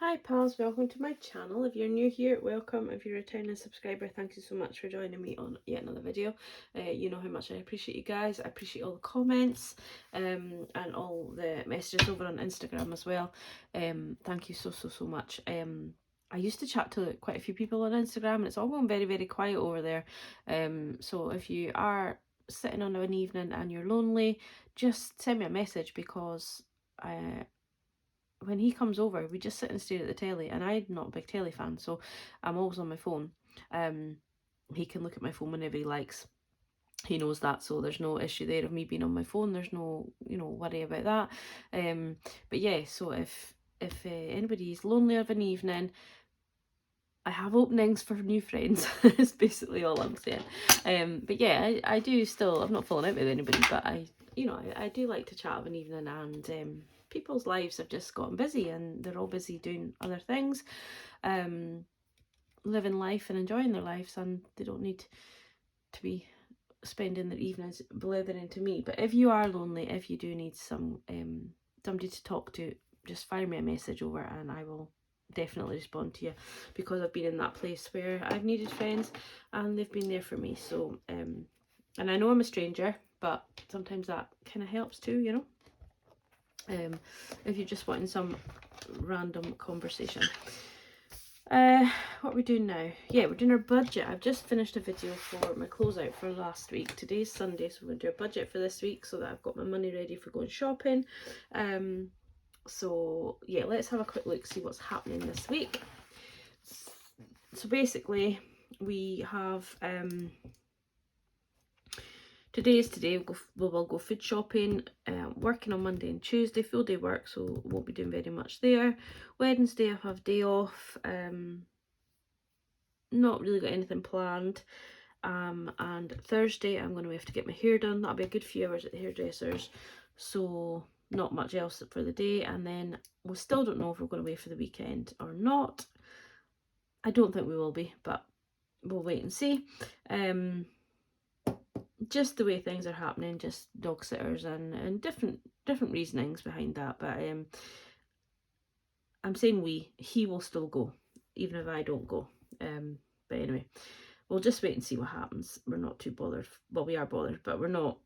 Hi pals, welcome to my channel. If you're new here, welcome. If you're a returning subscriber, thank you so much for joining me on yet another video. You know how much I appreciate you guys. I appreciate all the comments and all the messages over on Instagram as well. Thank you so much. I used to chat to quite a few people on Instagram and it's all gone very quiet over there. So if you are sitting on an evening and you're lonely, just send me a message because when he comes over, we just sit and stare at the telly, and I'm not a big telly fan, so I'm always on my phone. He can look at my phone whenever he likes. He knows that, so there's no issue there of me being on my phone. There's no, worry about that. But yeah, so if anybody's lonely of an evening, I have openings for new friends. Is basically all I'm saying. But yeah, I do still. I'm not falling out with anybody, but I do like to chat of an evening, and people's lives have just gotten busy, and they're all busy doing other things, living life and enjoying their lives, and they don't need to be spending their evenings blithering to me. But if you are lonely, if you do need somebody to talk to, just fire me a message over and I will definitely respond to you, because I've been in that place where I've needed friends and they've been there for me. So and I know I'm a stranger, but sometimes that kind of helps too, if you're just wanting some random conversation. What are we doing now? Yeah, we're doing our budget. I've just finished a video for my closeout for last week. Today's Sunday, so we're going to do a budget for this week so that I've got my money ready for going shopping. So yeah, let's have a quick look, see what's happening this week. So basically we have today we'll go food shopping, working on Monday and Tuesday, full day work, so won't be doing very much there. Wednesday I have day off, not really got anything planned. And Thursday I'm going to have to get my hair done. That'll be a good few hours at the hairdresser's, so not much else for the day. And then we still don't know if we're going away for the weekend or not. I don't think we will be, but we'll wait and see. Just the way things are happening, just dog sitters and different reasonings behind that. But I'm saying he will still go even if I don't go. But anyway, we'll just wait and see what happens. We're not too bothered. Well, we are bothered, but we're not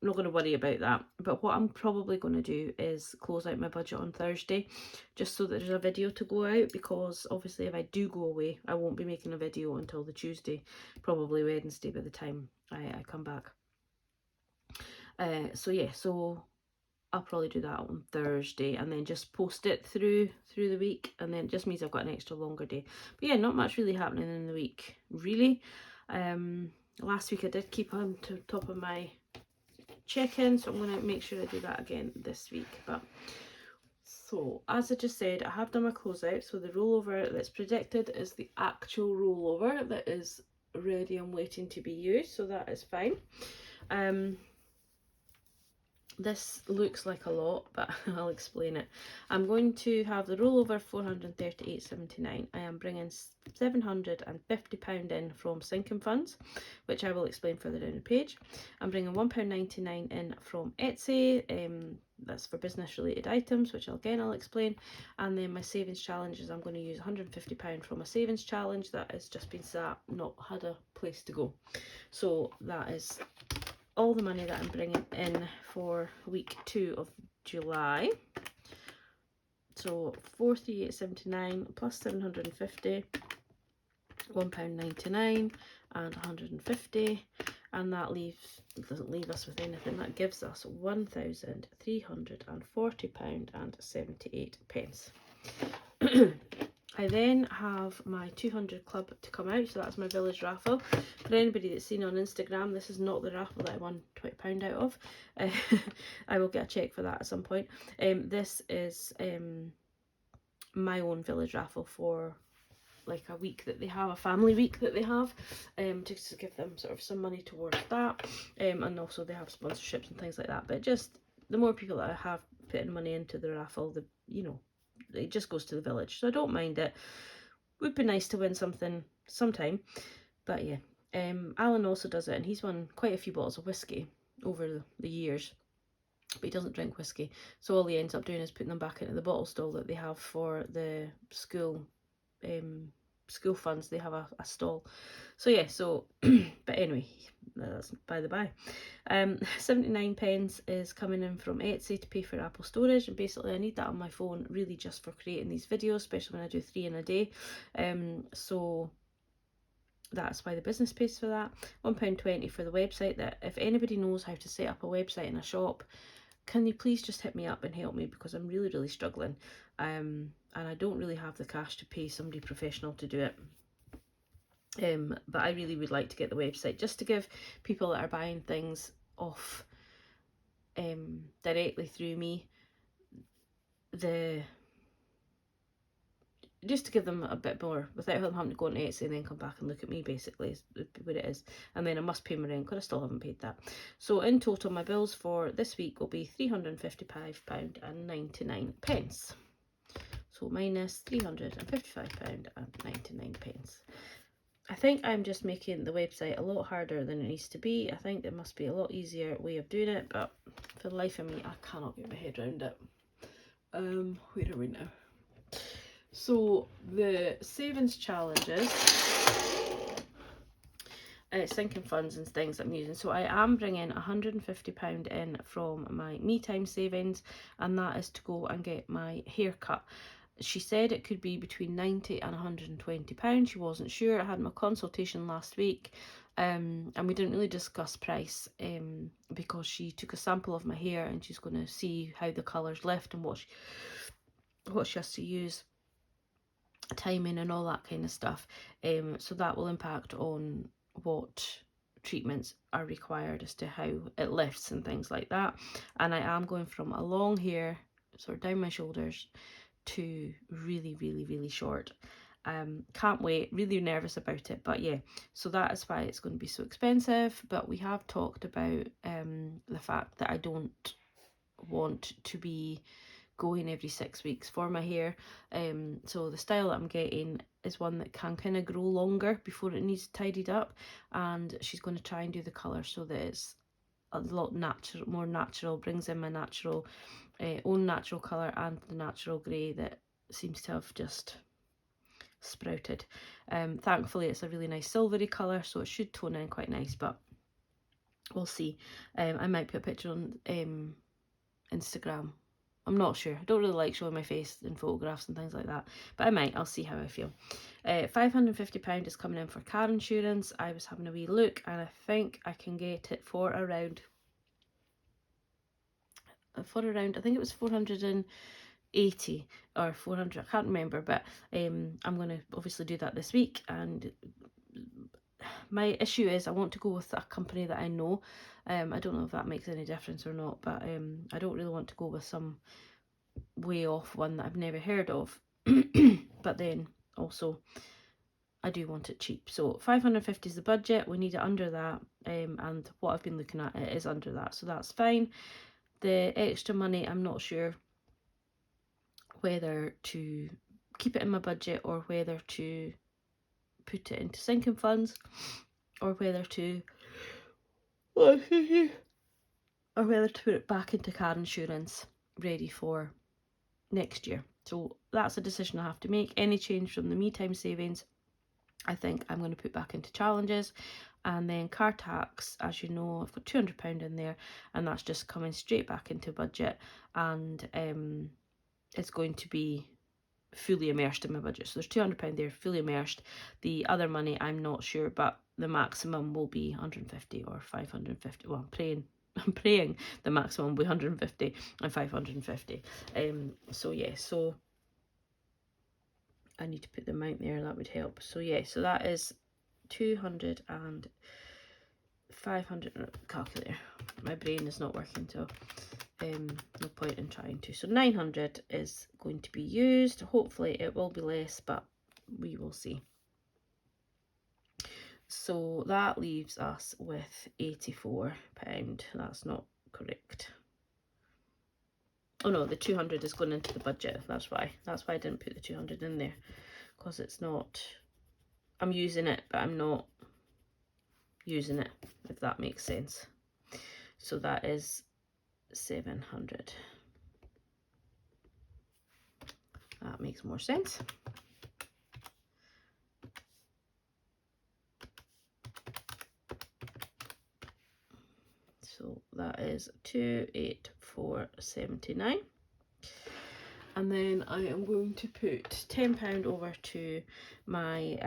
going to worry about that. But what I'm probably going to do is close out my budget on Thursday, just so that there's a video to go out, because obviously if I do go away, I won't be making a video until the Tuesday, probably Wednesday by the time I come back. So yeah, so I'll probably do that on Thursday and then just post it through the week, and then it just means I've got an extra longer day. But yeah, not much really happening in the week, really. Last week I did keep on to top of my check-in, so I'm going to make sure I do that again this week. But so as I just said, I have done my closeout, so the rollover that's predicted is the actual rollover that is ready and waiting to be used, so that is fine. This looks like a lot, but I'll explain it. I'm going to have the rollover £438.79. I am bringing £750 in from sinking funds, which I will explain further down the page. I'm bringing £1.99 in from Etsy. That's for business related items, which I'll explain. And then my savings challenge is I'm going to use £150 from a savings challenge that has just been sat, not had a place to go. So that is all the money that I'm bringing in for week 2 of July. So £438.79 plus 750, £1.99 and 150, and that doesn't leave us with anything. That gives us £1,340.78. I then have my 200 club to come out, so that's my village raffle. For anybody that's seen on Instagram, this is not the raffle that I won £20 out of. I will get a check for that at some point. This is my own village raffle for like a week that they have, a family week that they have, to give them sort of some money towards that, and also they have sponsorships and things like that. But just the more people that I have putting money into the raffle, it just goes to the village, so I don't mind it. Would be nice to win something sometime, but yeah. Alan also does it, and he's won quite a few bottles of whiskey over the years. but he doesn't drink whiskey. So all he ends up doing is putting them back into the bottle stall that they have for the school funds. They have a stall. So yeah, so but anyway, that's by the by. 79 pence is coming in from Etsy to pay for Apple storage, and basically I need that on my phone really just for creating these videos, especially when I do 3 in a day. So that's why the business pays for that. £1.20 for the website. That if anybody knows how to set up a website in a shop, can you please just hit me up and help me, because I'm really struggling, and I don't really have the cash to pay somebody professional to do it. But I really would like to get the website just to give people that are buying things off directly through me just to give them a bit more without them having to go on Etsy and then come back and look at me, basically, is what it is. And then I must pay my rent because I still haven't paid that. So in total, my bills for this week will be £355.99. So minus £355.99. I think I'm just making the website a lot harder than it needs to be. I think there must be a lot easier way of doing it, but for the life of me, I cannot get my head around it. Where are we now? So the savings challenges, sinking funds and things that I'm using. So I am bringing £150 in from my me time savings, and that is to go and get my hair cut. She said it could be between £90 and £120. She wasn't sure. I had my consultation last week, and we didn't really discuss price because she took a sample of my hair and she's going to see how the colours left and what she has to use, timing and all that kind of stuff. So that will impact on what treatments are required as to how it lifts and things like that. And I am going from a long hair sort of down my shoulders to really short. Can't wait, really nervous about it, but yeah, so that is why it's going to be so expensive. But we have talked about the fact that I don't want to be going every 6 weeks for my hair. So the style that I'm getting is one that can kind of grow longer before it needs tidied up, and she's going to try and do the colour so that it's a lot more natural, brings in my natural own natural colour and the natural grey that seems to have just sprouted. Thankfully it's a really nice silvery colour, so it should tone in quite nice, but we'll see. I might put a picture on Instagram. I'm not sure. I don't really like showing my face in photographs and things like that, but I might. I'll see how I feel. £550 is coming in for car insurance. I was having a wee look and I think I can get it for around, I think it was 480 or 400, I can't remember, but I'm going to obviously do that this week. And my issue is I want to go with a company that I know. I don't know if that makes any difference or not, but I don't really want to go with some way off one that I've never heard of. But then also I do want it cheap. So 550 is the budget. We need it under that, and what I've been looking at, it is under that, so that's fine. The extra money, I'm not sure whether to keep it in my budget or whether to put it into sinking funds, or whether to put it back into car insurance ready for next year. So that's a decision I have to make. Any change from the me time savings, I think I'm going to put back into challenges. And then car tax, as you know, I've got £200 in there, and that's just coming straight back into budget, and it's going to be fully immersed in my budget. So there's £200 there, fully immersed. The other money, I'm not sure, but the maximum will be 150 or 550. Well, I'm praying the maximum will be 150 and 550. So yeah, so I need to put the amount there, that would help. So yeah, so that is 200 and 500. Calculator, my brain is not working, so no point in trying to. So 900 is going to be used. Hopefully it will be less, but we will see. So that leaves us with £84. That's not correct. Oh no, the 200 is going into the budget. That's why I didn't put the 200 in there, because it's not, I'm using it but I'm not using it, if that makes sense. So that is 700. That makes more sense. So that is 284.79. And then I am going to put £10 over to my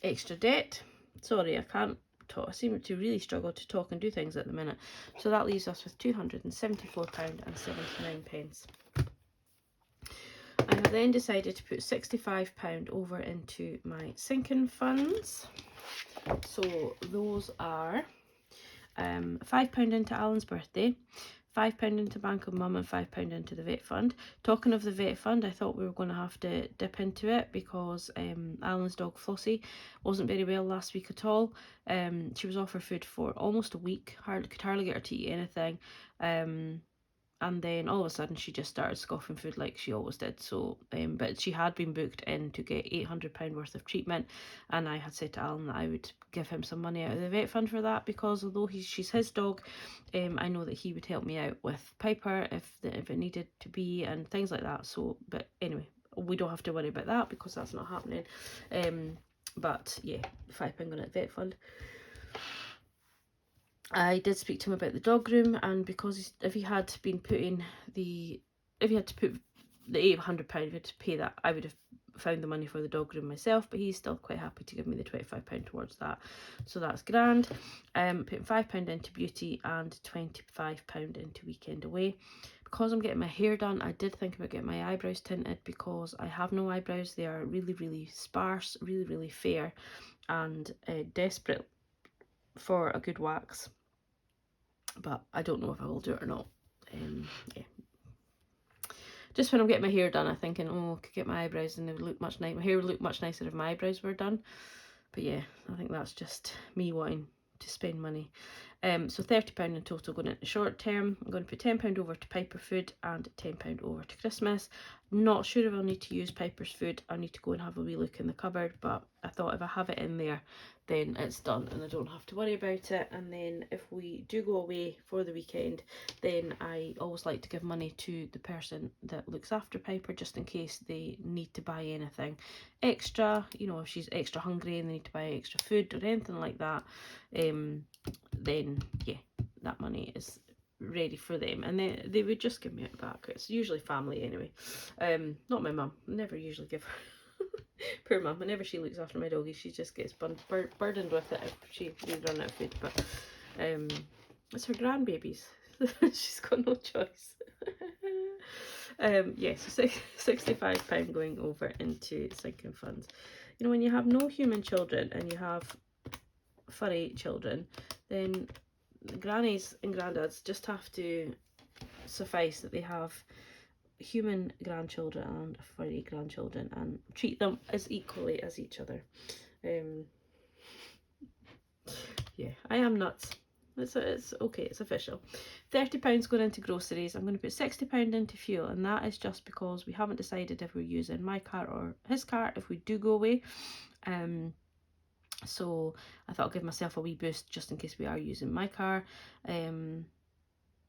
extra debt. Sorry, I can't talk. I seem to really struggle to talk and do things at the minute. So that leaves us with £274.79. I have then decided to put £65 over into my sinking funds. So those are £5 into Alan's birthday, £5 into Bank of Mum, and £5 into the vet fund. Talking of the vet fund, I thought we were going to have to dip into it because Alan's dog Flossie wasn't very well last week at all. She was off her food for almost a week, could hardly get her to eat anything. And then all of a sudden she just started scoffing food like she always did. So, but she had been booked in to get £800 worth of treatment, and I had said to Alan that I would give him some money out of the vet fund for that, because although she's his dog, I know that he would help me out with Piper if it needed to be and things like that. So, but anyway, we don't have to worry about that because that's not happening. But yeah, £5 going at the vet fund. I did speak to him about the dog room, and because if he had to put the £800, if he had to pay that, I would have found the money for the dog room myself, but he's still quite happy to give me the £25 towards that, so that's grand. Putting £5 into beauty and £25 into weekend away. Because I'm getting my hair done, I did think about getting my eyebrows tinted because I have no eyebrows. They are really, really sparse, really, really fair, and desperate for a good wax. But I don't know if I will do it or not. Yeah. Just when I'm getting my hair done, I'm thinking, oh, I could get my eyebrows and they would look much nicer. My hair would look much nicer if my eyebrows were done. But yeah, I think that's just me wanting to spend money. So £30 in total going into short term. I'm going to put £10 over to Piper food and £10 over to Christmas. Not sure if I'll need to use Piper's food. I'll need to go and have a wee look in the cupboard, but I thought if I have it in there, then it's done and I don't have to worry about it. And then if we do go away for the weekend, then I always like to give money to the person that looks after Piper, just in case they need to buy anything extra, you know, if she's extra hungry and they need to buy extra food or anything like that, then yeah, that money is ready for them, and then they would just give me it back. It's usually family anyway. Not my mum. I never usually give her poor mum, whenever she looks after my doggy, she just gets burdened with it if she run out of food. But it's her grandbabies. She's got no choice. Yeah, so £65 going over into sinking funds. You know, when you have no human children and you have furry children, then the grannies and granddads just have to suffice that they have human grandchildren and furry grandchildren and treat them as equally as each other. Yeah, I am nuts. It's okay, it's official. £30 going into groceries. I'm going to put £60 into fuel, and that is just because we haven't decided if we're using my car or his car if we do go away. So I thought I'll give myself a wee boost just in case we are using my car.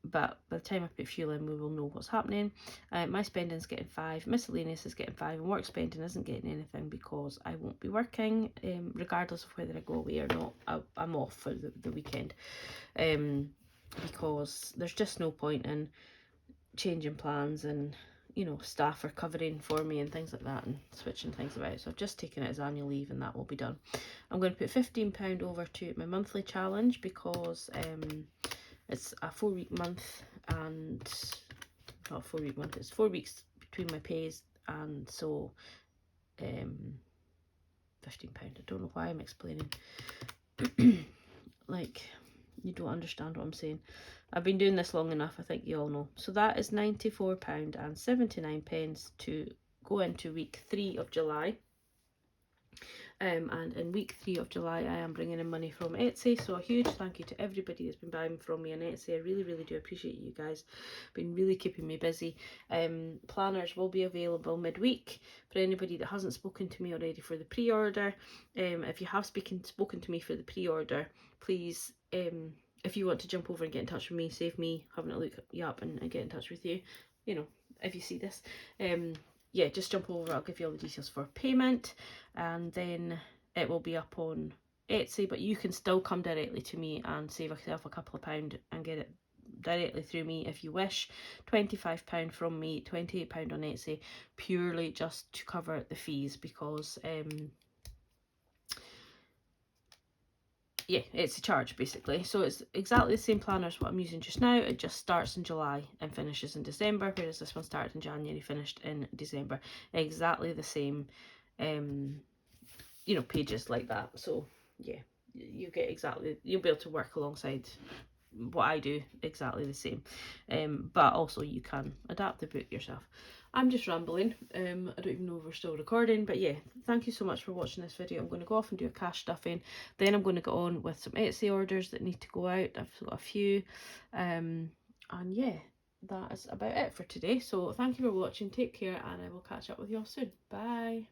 But by the time I put fuel in, we will know what's happening. My spending's getting 5, miscellaneous is getting 5, and work spending isn't getting anything because I won't be working, regardless of whether I go away or not. I'm off for the weekend, because there's just no point in changing plans, and you know, staff are covering for me and things like that and switching things about. So I've just taken it as annual leave and that will be done. I'm going to put £15 over to my monthly challenge because it's a 4-week month, and not a 4-week month, it's 4 weeks between my pays, and so £15. I don't know why I'm explaining. Like, you don't understand what I'm saying. I've been doing this long enough, I think you all know. So that is £94.79 to go into week 3 of July. And in week 3 of July, I am bringing in money from Etsy. So a huge thank you to everybody that's been buying from me on Etsy. I really, really do appreciate you guys. Been really keeping me busy. Planners will be available midweek for anybody that hasn't spoken to me already for the pre-order. If you have spoken to me for the pre-order, please if you want to jump over and get in touch with me, save me having to look you up and get in touch with you, you know, if you see this, yeah, just jump over. I'll give you all the details for payment, and then it will be up on Etsy, but you can still come directly to me and save yourself a couple of pound and get it directly through me if you wish. £25 from me, £28 on Etsy, purely just to cover the fees, because yeah, it's a charge basically. So it's exactly the same planner as what I'm using just now. It just starts in July and finishes in December, whereas this one started in January, finished in December. Exactly the same, you know, pages like that. So yeah, you get exactly, you'll be able to work alongside what I do, exactly the same. But also you can adapt the book yourself. I'm just rambling. I don't even know if we're still recording, but yeah, thank you so much for watching this video. I'm going to go off and do a cash stuffing, then I'm going to go on with some Etsy orders that need to go out. I've got a few, and yeah, that is about it for today. So thank you for watching, take care, and I will catch up with you all soon. Bye.